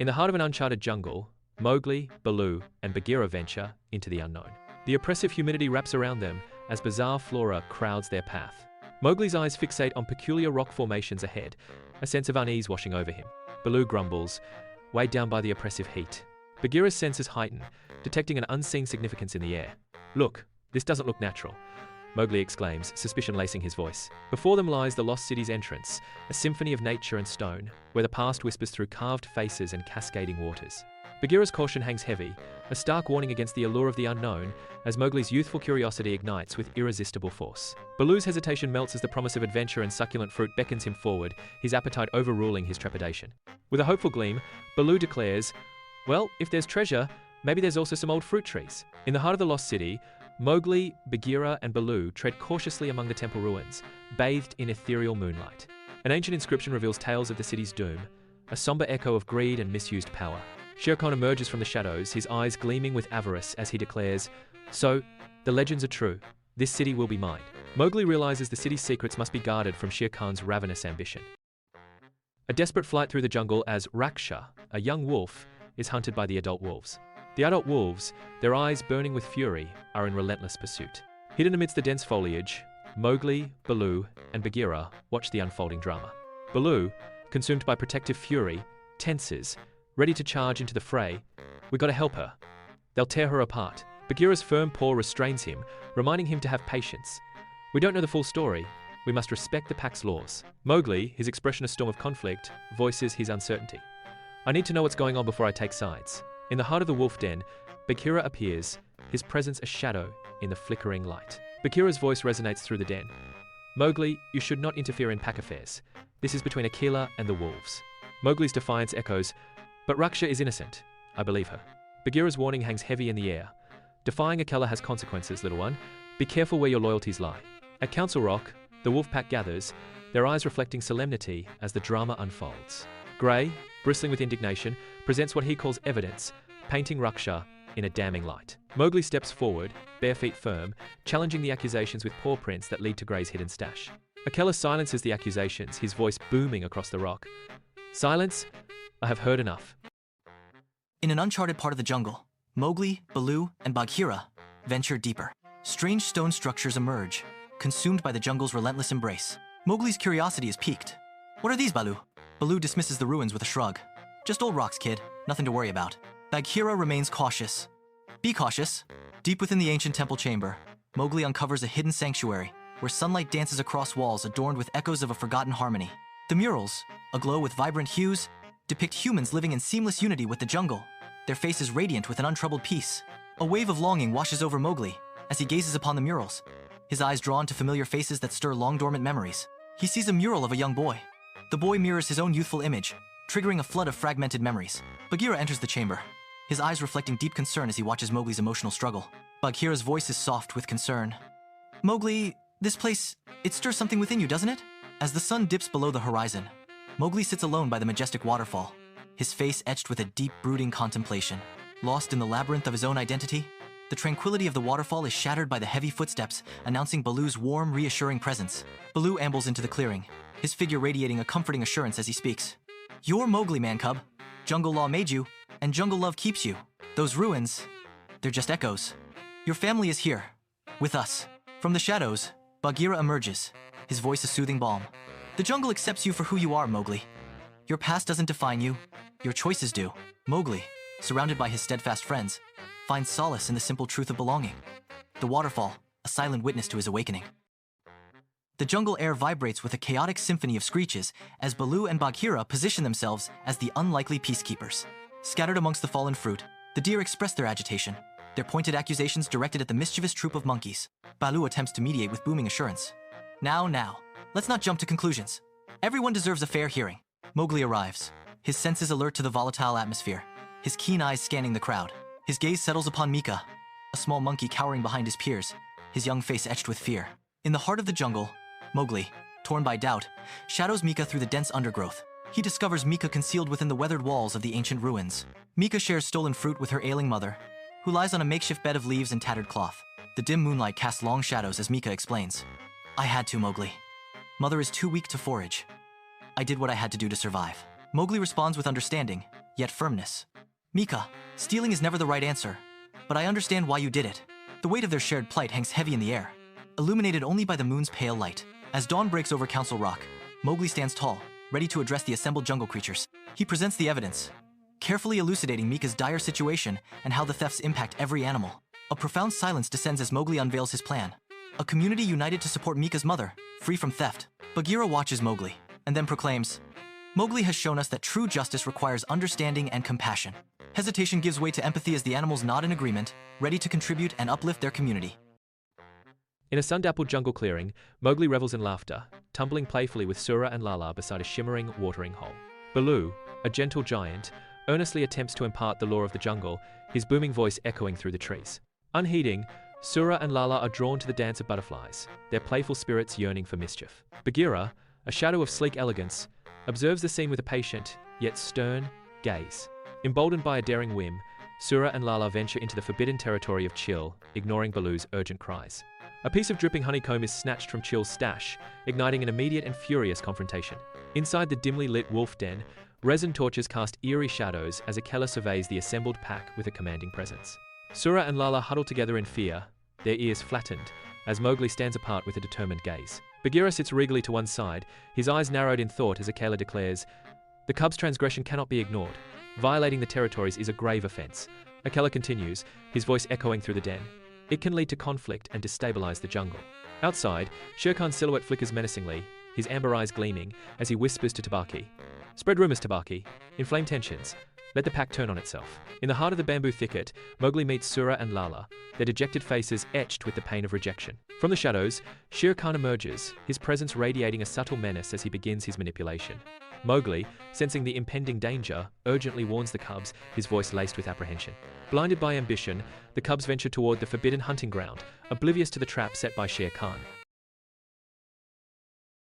In the heart of an uncharted jungle, Mowgli, Baloo, and Bagheera venture into the unknown. The oppressive humidity wraps around them as bizarre flora crowds their path. Mowgli's eyes fixate on peculiar rock formations ahead, a sense of unease washing over him. Baloo grumbles, weighed down by the oppressive heat. Bagheera's senses heighten, detecting an unseen significance in the air. "Look, this doesn't look natural," Mowgli exclaims, suspicion lacing his voice. Before them lies the lost city's entrance, a symphony of nature and stone, where the past whispers through carved faces and cascading waters. Bagheera's caution hangs heavy, a stark warning against the allure of the unknown, as Mowgli's youthful curiosity ignites with irresistible force. Baloo's hesitation melts as the promise of adventure and succulent fruit beckons him forward, his appetite overruling his trepidation. With a hopeful gleam, Baloo declares, "Well, if there's treasure, maybe there's also some old fruit trees." In the heart of the lost city, Mowgli, Bagheera, and Baloo tread cautiously among the temple ruins, bathed in ethereal moonlight. An ancient inscription reveals tales of the city's doom, a somber echo of greed and misused power. Shere Khan emerges from the shadows, his eyes gleaming with avarice as he declares, "So, the legends are true. This city will be mine." Mowgli realizes the city's secrets must be guarded from Shere Khan's ravenous ambition. A desperate flight through the jungle as Raksha, a young wolf, is hunted by the adult wolves. The adult wolves, their eyes burning with fury, are in relentless pursuit. Hidden amidst the dense foliage, Mowgli, Baloo, and Bagheera watch the unfolding drama. Baloo, consumed by protective fury, tenses, ready to charge into the fray. "We gotta help her. They'll tear her apart." Bagheera's firm paw restrains him, reminding him to have patience. "We don't know the full story. We must respect the pack's laws." Mowgli, his expression a storm of conflict, voices his uncertainty. "I need to know what's going on before I take sides." In the heart of the wolf den, Bagheera appears, his presence a shadow in the flickering light. Bagheera's voice resonates through the den. "Mowgli, you should not interfere in pack affairs. This is between Akela and the wolves." Mowgli's defiance echoes, "But Raksha is innocent. I believe her." Bagheera's warning hangs heavy in the air. "Defying Akela has consequences, little one. Be careful where your loyalties lie." At Council Rock, the wolf pack gathers, their eyes reflecting solemnity as the drama unfolds. Grey, bristling with indignation, presents what he calls evidence, painting Raksha in a damning light. Mowgli steps forward, bare feet firm, challenging the accusations with paw prints that lead to Grey's hidden stash. Akela silences the accusations, his voice booming across the rock. "Silence. I have heard enough." In an uncharted part of the jungle, Mowgli, Baloo, and Bagheera venture deeper. Strange stone structures emerge, consumed by the jungle's relentless embrace. Mowgli's curiosity is piqued. "What are these, Baloo?" Baloo dismisses the ruins with a shrug. "Just old rocks, kid. Nothing to worry about." Bagheera remains cautious. "Be cautious." Deep within the ancient temple chamber, Mowgli uncovers a hidden sanctuary where sunlight dances across walls adorned with echoes of a forgotten harmony. The murals, aglow with vibrant hues, depict humans living in seamless unity with the jungle, their faces radiant with an untroubled peace. A wave of longing washes over Mowgli as he gazes upon the murals, his eyes drawn to familiar faces that stir long-dormant memories. He sees a mural of a young boy. The boy mirrors his own youthful image, triggering a flood of fragmented memories. Bagheera enters the chamber, his eyes reflecting deep concern as he watches Mowgli's emotional struggle. Bagheera's voice is soft with concern. "Mowgli, this place, it stirs something within you, doesn't it?" As the sun dips below the horizon, Mowgli sits alone by the majestic waterfall, his face etched with a deep, brooding contemplation. Lost in the labyrinth of his own identity, the tranquility of the waterfall is shattered by the heavy footsteps, announcing Baloo's warm, reassuring presence. Baloo ambles into the clearing, his figure radiating a comforting assurance as he speaks. "You're Mowgli, man-cub. Jungle law made you, and jungle love keeps you. Those ruins, they're just echoes. Your family is here, with us." From the shadows, Bagheera emerges, his voice a soothing balm. "The jungle accepts you for who you are, Mowgli. Your past doesn't define you, your choices do." Mowgli, surrounded by his steadfast friends, finds solace in the simple truth of belonging. The waterfall, a silent witness to his awakening. The jungle air vibrates with a chaotic symphony of screeches as Baloo and Bagheera position themselves as the unlikely peacekeepers. Scattered amongst the fallen fruit, the deer express their agitation, their pointed accusations directed at the mischievous troop of monkeys. Baloo attempts to mediate with booming assurance. Now, let's not jump to conclusions. Everyone deserves a fair hearing." Mowgli arrives, his senses alert to the volatile atmosphere, his keen eyes scanning the crowd. His gaze settles upon Mika, a small monkey cowering behind his peers, his young face etched with fear. In the heart of the jungle, Mowgli, torn by doubt, shadows Mika through the dense undergrowth. He discovers Mika concealed within the weathered walls of the ancient ruins. Mika shares stolen fruit with her ailing mother, who lies on a makeshift bed of leaves and tattered cloth. The dim moonlight casts long shadows as Mika explains. "I had to, Mowgli. Mother is too weak to forage. I did what I had to do to survive." Mowgli responds with understanding, yet firmness. Mika, stealing is never the right answer, but I understand why you did it. The weight of their shared plight hangs heavy in the air, illuminated only by the moon's pale light. As dawn breaks over Council Rock, Mowgli stands tall, ready to address the assembled jungle creatures. He presents the evidence, carefully elucidating Mika's dire situation and how the thefts impact every animal. A profound silence descends as Mowgli unveils his plan. A community united to support Mika's mother, free from theft. Bagheera watches Mowgli, and then proclaims, Mowgli has shown us that true justice requires understanding and compassion. Hesitation gives way to empathy as the animals nod in agreement, ready to contribute and uplift their community. In a sun-dappled jungle clearing, Mowgli revels in laughter, tumbling playfully with Sura and Lala beside a shimmering watering hole. Baloo, a gentle giant, earnestly attempts to impart the law of the jungle, his booming voice echoing through the trees. Unheeding, Sura and Lala are drawn to the dance of butterflies, their playful spirits yearning for mischief. Bagheera, a shadow of sleek elegance, observes the scene with a patient, yet stern, gaze. Emboldened by a daring whim, Sura and Lala venture into the forbidden territory of Chill, ignoring Baloo's urgent cries. A piece of dripping honeycomb is snatched from Chill's stash, igniting an immediate and furious confrontation. Inside the dimly lit wolf den, resin torches cast eerie shadows as Akela surveys the assembled pack with a commanding presence. Sura and Lala huddle together in fear, their ears flattened, as Mowgli stands apart with a determined gaze. Bagheera sits regally to one side, his eyes narrowed in thought as Akela declares, "The cub's transgression cannot be ignored. Violating the territories is a grave offense." Akela continues, his voice echoing through the den. "It can lead to conflict and destabilize the jungle." Outside, Shere Khan's silhouette flickers menacingly, his amber eyes gleaming, as he whispers to Tabaki, "Spread rumors, Tabaki. Inflame tensions. Let the pack turn on itself." In the heart of the bamboo thicket, Mowgli meets Sura and Lala, their dejected faces etched with the pain of rejection. From the shadows, Shere Khan emerges, his presence radiating a subtle menace as he begins his manipulation. Mowgli, sensing the impending danger, urgently warns the cubs, his voice laced with apprehension. Blinded by ambition, the cubs venture toward the forbidden hunting ground, oblivious to the trap set by Shere Khan.